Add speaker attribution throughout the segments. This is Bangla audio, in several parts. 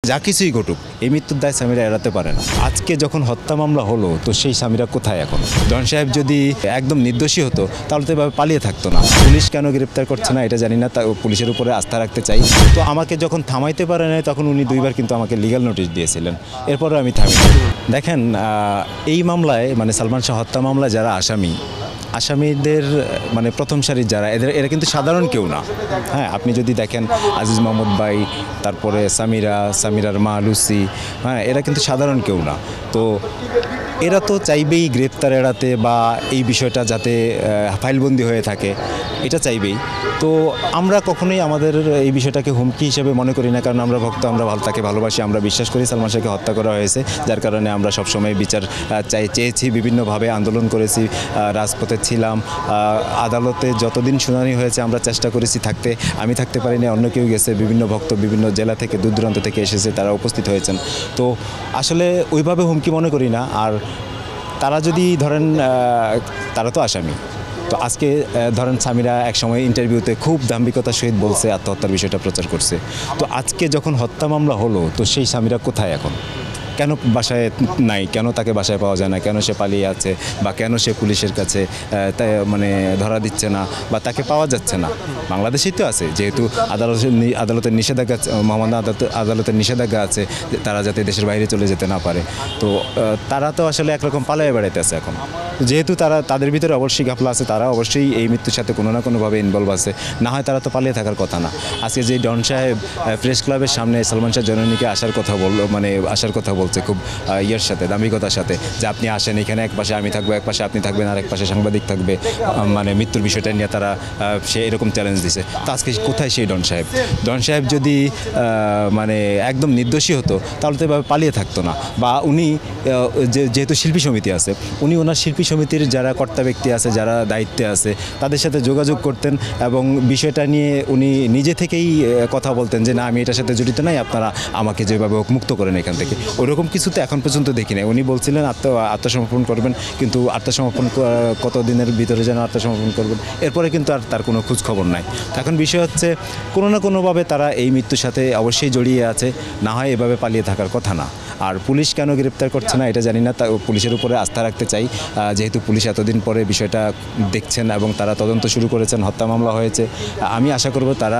Speaker 1: যা কিছুই ঘটুক এই মৃত্যুর দায় স্বামীরা এড়াতে পারে না। আজকে যখন হত্যা মামলা হলো তো সেই স্বামীরা কোথায় এখন? ডন সাহেব যদি একদম নির্দোষী হতো তাহলে তো এভাবে পালিয়ে থাকতো না। পুলিশ কেন গ্রেপ্তার করছে না এটা জানি না, তা পুলিশের উপরে আস্থা রাখতে চাই। তো আমাকে যখন থামাইতে পারে না তখন উনি দুইবার কিন্তু আমাকে লিগ্যাল নোটিশ দিয়েছিলেন, এরপরে আমি থামি। দেখেন এই মামলায় মানে সালমান শাহ হত্যা মামলায় যারা আসামিদের মানে প্রথম সারির যারা এরা কিন্তু সাধারণ কেউ না। হ্যাঁ, আপনি যদি দেখেন আজিজ মাহমুদ ভাই, তারপরে সামিরার মা লুসি, হ্যাঁ এরা কিন্তু সাধারণ কেউ না। তো এরা তো চাইবেই গ্রেপ্তার এড়াতে বা এই বিষয়টা যাতে ফাইলবন্দি হয়ে থাকে এটা চাইবেই। তো আমরা কখনোই আমাদের এই বিষয়টাকে হুমকি হিসেবে মনে করি না, কারণ আমরা ভক্ত, আমরা তাকে ভালোবাসি, আমরা বিশ্বাস করি সালমান শাহকে হত্যা করা হয়েছে, যার কারণে আমরা সবসময় বিচার চেয়েছি, বিভিন্নভাবে আন্দোলন করেছি, রাজপথে ছিলাম, আদালতে যতদিন শুনানি হয়েছে আমরা চেষ্টা করেছি থাকতে। আমি থাকতে পারিনি, অন্য কেউ গেছে, বিভিন্ন ভক্ত বিভিন্ন জেলা থেকে দূর দূরান্ত থেকে এসেছে, তারা উপস্থিত হয়েছেন। তো আসলে ওইভাবে হুমকি মনে করি না। আর তারা যদি ধরেন তারা তো আসামি, তো আজকে ধরেন স্বামীরা একসময় ইন্টারভিউতে খুব দাম্ভিকতার সহিত বলছে, আত্মহত্যার বিষয়টা প্রচার করছে। তো আজকে যখন হত্যা মামলা হলো তো সেই স্বামীরা কোথায় এখন? কেন বাসায় নাই? কেন তাকে বাসায় পাওয়া যায় না? কেন সে পালিয়ে আছে? বা কেন সে পুলিশের কাছে মানে ধরা দিচ্ছে না বা তাকে পাওয়া যাচ্ছে না? বাংলাদেশেই তো আছে, যেহেতু আদালতের নিষেধাজ্ঞা, মহামান্য আদালতের নিষেধাজ্ঞা আছে তারা যাতে দেশের বাইরে চলে যেতে না পারে। তো তারা তো আসলে একরকম পালিয়ে বেড়াইতেছে এখন। যেহেতু তাদের ভিতরে অবশ্যই ঘাপলা আছে, তারা অবশ্যই এই মৃত্যুর সাথে কোনো না কোনোভাবে ইনভলভ আছে, না হয় তারা তো পালিয়ে থাকার কথা না। আজকে যে ডন সাহেব প্রেস ক্লাবের সামনে সালমান শাহ জননীকে আসার কথা বলছে খুব ইয়ের সাথে, দাম্ভিকতার সাথে, যে আপনি আসেন এখানে, এক পাশে আমি থাকবো, এক পাশে আপনি থাকবেন, আর এক পাশে সাংবাদিক থাকবে, মানে মৃত্যুর বিষয়টা নিয়ে তারা সে এরকম চ্যালেঞ্জ দিছে। তো আজকে কোথায় সেই ডন সাহেব যদি মানে একদম নির্দোষী হতো তাহলে তো এভাবে পালিয়ে থাকতো না। বা উনি যেহেতু শিল্পী সমিতি আছে, উনি ওনার শিল্পী সমিতির যারা কর্তা ব্যক্তি আছে, যারা দায়িত্বে আছে, তাদের সাথে যোগাযোগ করতেন এবং বিষয়টা নিয়ে উনি নিজে থেকেই কথা বলতেন যে না, আমি এটার সাথে জড়িত নাই, আপনারা আমাকে যেভাবে হোক মুক্ত করেন এখান থেকে। ওইরকম কিছু তো এখন পর্যন্ত দেখি নাই। উনি বলছিলেন আত্মসমর্পণ করবেন, কিন্তু আত্মসমর্পণ কত দিনের ভিতরে যেন আত্মসমর্পণ করবেন, এরপরে কিন্তু আর তার কোনো খোঁজ খবর নাই। এখন বিষয় হচ্ছে কোনো না কোনোভাবে তারা এই মৃত্যুর সাথে অবশ্যই জড়িয়ে আছে, না হয় এভাবে পালিয়ে থাকার কথা না। আর পুলিশ কেন গ্রেপ্তার করছে না এটা জানি না, তা পুলিশের উপরে আস্থা রাখতে চাই, যেহেতু পুলিশ এতদিন পরে বিষয়টা দেখছেন এবং তারা তদন্ত শুরু করেছেন, হত্যা মামলা হয়েছে। আমি আশা করব তারা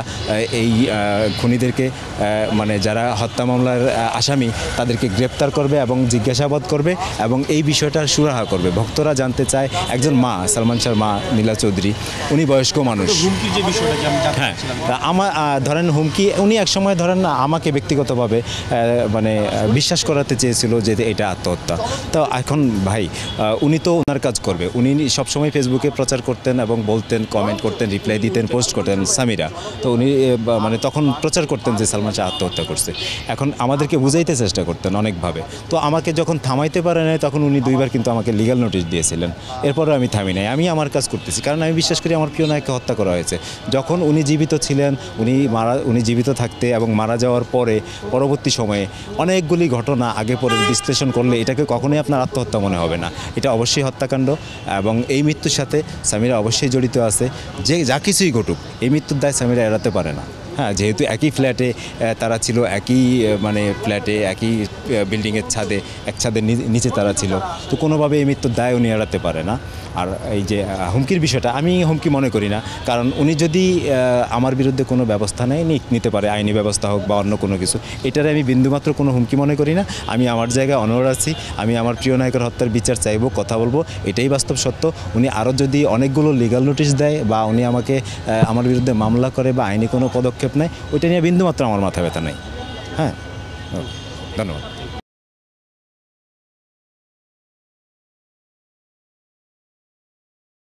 Speaker 1: এই খুনিদেরকে মানে যারা হত্যা মামলার আসামি তাদেরকে গ্রেপ্তার করবে এবং জিজ্ঞাসাবাদ করবে এবং এই বিষয়টার সুরাহা করবে। ভক্তরা জানতে চায়, একজন মা, সালমান শাহর মা নীলা চৌধুরী, উনি বয়স্ক মানুষ। হ্যাঁ, আমার ধরেন হুমকি, উনি একসময় ধরেন আমাকে ব্যক্তিগতভাবে মানে বিশ্বাস করাতে চেয়েছিল যে এটা আত্মহত্যা। তো এখন ভাই উনি তো ওনার কাজ করবে, উনি সবসময় ফেসবুকে প্রচার করতেন এবং বলতেন, কমেন্ট করতেন, রিপ্লাই দিতেন, পোস্ট করতেন স্বামীরা। তো উনি মানে তখন প্রচার করতেন যে সালমান শাহ আত্মহত্যা করছে। এখন আমাদেরকে বুঝাইতে চেষ্টা করতেন অনেকভাবে। তো আমাকে যখন থামাইতে পারে নাই তখন উনি দুইবার কিন্তু আমাকে লিগ্যাল নোটিশ দিয়েছিলেন, এরপরে আমি থামি নাই। আমি আমার কাজ করতেছি, কারণ আমি বিশ্বাস করি আমার প্রিয় নায়ককে হত্যা করা হয়েছে। যখন উনি জীবিত ছিলেন, উনি জীবিত থাকতে এবং মারা যাওয়ার পরে পরবর্তী সময়ে অনেকগুলি ঘটনা আগে পরে বিশ্লেষণ করলে এটাকে কখনোই আপনার আত্মহত্যা মনে হবে না, এটা অবশ্যই হত্যাকাণ্ড। এবং এই মৃত্যুর সাথে স্বামীরা অবশ্যই জড়িত আছে। যে যা কিছুই ঘটুক এই মৃত্যুর দায় স্বামীরা এড়াতে পারে না। হ্যাঁ, যেহেতু একই ফ্ল্যাটে তারা ছিল, একই মানে ফ্ল্যাটে একই বিল্ডিংয়ের ছাদে, এক ছাদের নিচে তারা ছিল, তো কোনোভাবে এই মৃত্যুর দায় উনি এড়াতে পারে না। আর এই যে হুমকির বিষয়টা, আমি হুমকি মনে করি না, কারণ উনি যদি আমার বিরুদ্ধে কোনো ব্যবস্থা নিতে পারে, আইনি ব্যবস্থা হোক বা অন্য কোনো কিছু, এটারে আমি বিন্দুমাত্র কোনো হুমকি মনে করি না। আমি আমার জায়গায় অনড় আছি, আমি আমার প্রিয় নায়কের হত্যার বিচার চাইবো, কথা বলবো, এটাই বাস্তব সত্য। উনি আরও যদি অনেকগুলো লিগ্যাল নোটিশ দেয় বা উনি আমার বিরুদ্ধে মামলা করে বা আইনি কোনো পদক্ষেপ নেয়, ওইটা নিয়ে বিন্দুমাত্র আমার মাথা ব্যথা নেই। হ্যাঁ, ধন্যবাদ।